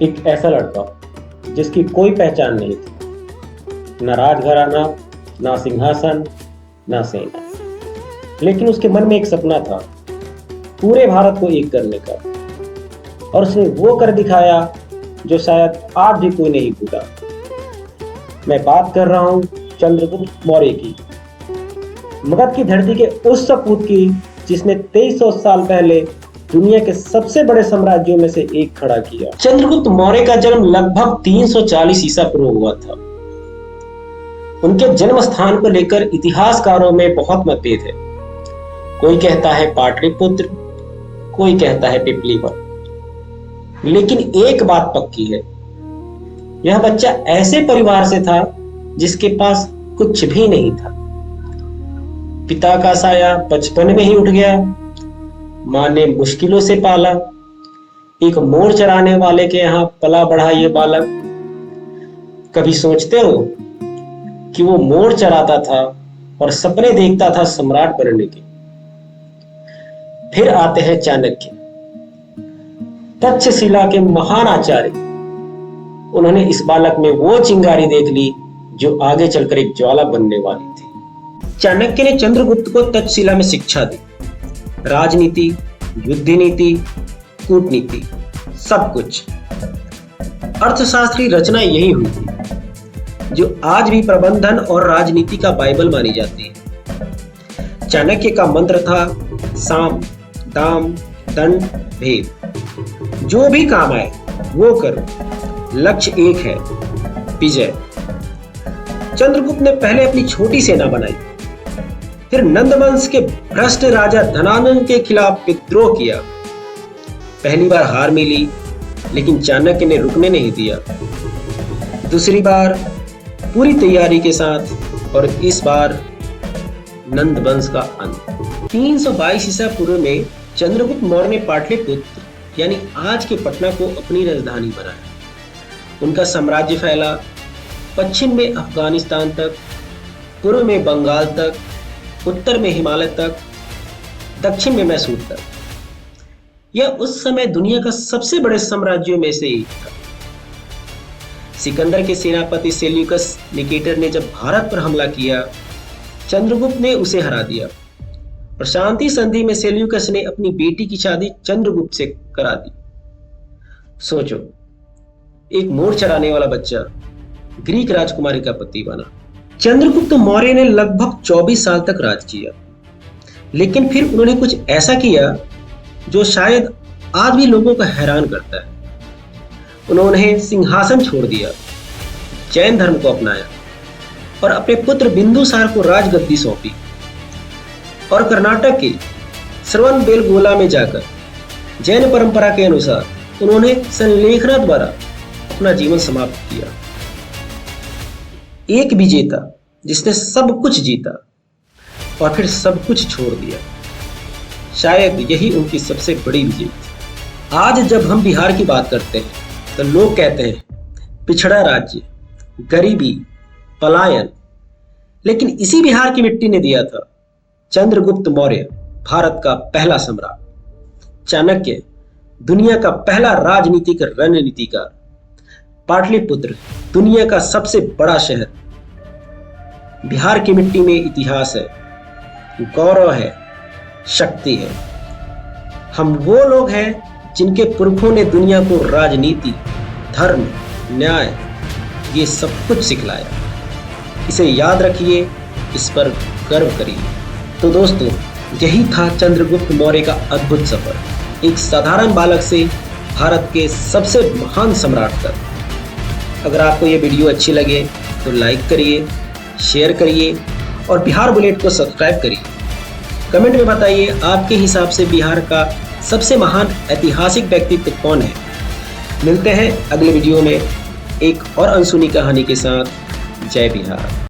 एक ऐसा लड़का जिसकी कोई पहचान नहीं थी, न राजघराना, ना सिंहासन, ना सेना, लेकिन उसके मन में एक सपना था, पूरे भारत को एक करने का। और उसने वो कर दिखाया जो शायद आज भी कोई नहीं भूला। मैं बात कर रहा हूं चंद्रगुप्त मौर्य की, मगध की धरती के उस सपूत की जिसने 2300 साल पहले दुनिया के सबसे बड़े साम्राज्यों में से एक खड़ा किया। चंद्रगुप्त मौर्य का जन्म लगभग 340 ईसा पूर्व हुआ था। उनके जन्म स्थान को लेकर इतिहासकारों में बहुत मतभेद है। कोई कहता है पाटलिपुत्र, कोई कहता है पिपलीवन, लेकिन एक बात पक्की है, यह बच्चा ऐसे परिवार से था जिसके पास कुछ भी नहीं था। पिता का साया बचपन में ही उठ गया, मां ने मुश्किलों से पाला। एक मोर चराने वाले के यहां पला बढ़ा ये बालक। कभी सोचते हो कि वो मोर चराता था और सपने देखता था सम्राट बनने के। फिर आते हैं चाणक्य, तक्षशिला के महान आचार्य। उन्होंने इस बालक में वो चिंगारी देख ली जो आगे चलकर एक ज्वाला बनने वाली थी। चाणक्य ने चंद्रगुप्त को तक्षशिला में शिक्षा दी। राजनीति, युद्ध नीति, कूटनीति, सब कुछ। अर्थशास्त्री रचना यही हुई थी जो आज भी प्रबंधन और राजनीति का बाइबल मानी जाती है। चाणक्य का मंत्र था साम, दाम, दंड, भेद। जो भी काम आए वो करो, लक्ष्य एक है, विजय। चंद्रगुप्त ने पहले अपनी छोटी सेना बनाई, फिर नंदवंश के भ्रष्ट राजा धनानंद के खिलाफ विद्रोह किया। पहली बार हार मिली, लेकिन चाणक्य ने रुकने नहीं दिया। दूसरी बार पूरी तैयारी के साथ, और इस बार नंदवंश का अंत। 322 ईसा पूर्व में चंद्रगुप्त मौर्य ने पाटलिपुत्र यानी आज के पटना को अपनी राजधानी बनाया। उनका साम्राज्य फैला पश्चिम में अफगानिस्तान तक, पूर्व में बंगाल तक, उत्तर में हिमालय तक, दक्षिण में मैसूर तक। यह उस समय दुनिया का सबसे बड़े साम्राज्यों में से एक था। सिकंदर के सेनापति सेल्यूकस निकेटर ने जब भारत पर हमला किया, चंद्रगुप्त ने उसे हरा दिया। और शांति संधि में सेल्यूकस ने अपनी बेटी की शादी चंद्रगुप्त से करा दी। सोचो, एक मोर चराने वाला बच्चा ग्रीक राजकुमारी का पति बना। चंद्रगुप्त मौर्य ने लगभग 24 साल तक राज किया, लेकिन फिर उन्होंने कुछ ऐसा किया जो शायद आज भी लोगों को हैरान करता है। उन्होंने सिंहासन छोड़ दिया, जैन धर्म को अपनाया और अपने पुत्र बिंदुसार को राजगद्दी सौंपी। और कर्नाटक के श्रवणबेलगोला में जाकर जैन परंपरा के अनुसार उन्होंने संलेखना द्वारा अपना जीवन समाप्त किया। एक विजेता जिसने सब कुछ जीता और फिर सब कुछ छोड़ दिया। शायद यही उनकी सबसे बड़ी विजय थी। आज जब हम बिहार की बात करते हैं तो लोग कहते हैं पिछड़ा राज्य, गरीबी, पलायन, लेकिन इसी बिहार की मिट्टी ने दिया था चंद्रगुप्त मौर्य, भारत का पहला सम्राट। चाणक्य, दुनिया का पहला राजनीतिक रणनीतिकार। पाटलिपुत्र, दुनिया का सबसे बड़ा शहर। बिहार की मिट्टी में इतिहास है, गौरव है, शक्ति है। हम वो लोग हैं जिनके पुरखों ने दुनिया को राजनीति, धर्म, न्याय, ये सब कुछ सिखलाया। इसे याद रखिए, इस पर गर्व करिए। तो दोस्तों, यही था चंद्रगुप्त मौर्य का अद्भुत सफर, एक साधारण बालक से भारत के सबसे महान सम्राट तक। अगर आपको ये वीडियो अच्छी लगे तो लाइक करिए, शेयर करिए और बिहार बुलेट को सब्सक्राइब करिए। कमेंट में बताइए आपके हिसाब से बिहार का सबसे महान ऐतिहासिक व्यक्तित्व कौन है। मिलते हैं अगले वीडियो में एक और अनसुनी कहानी के साथ। जय बिहार।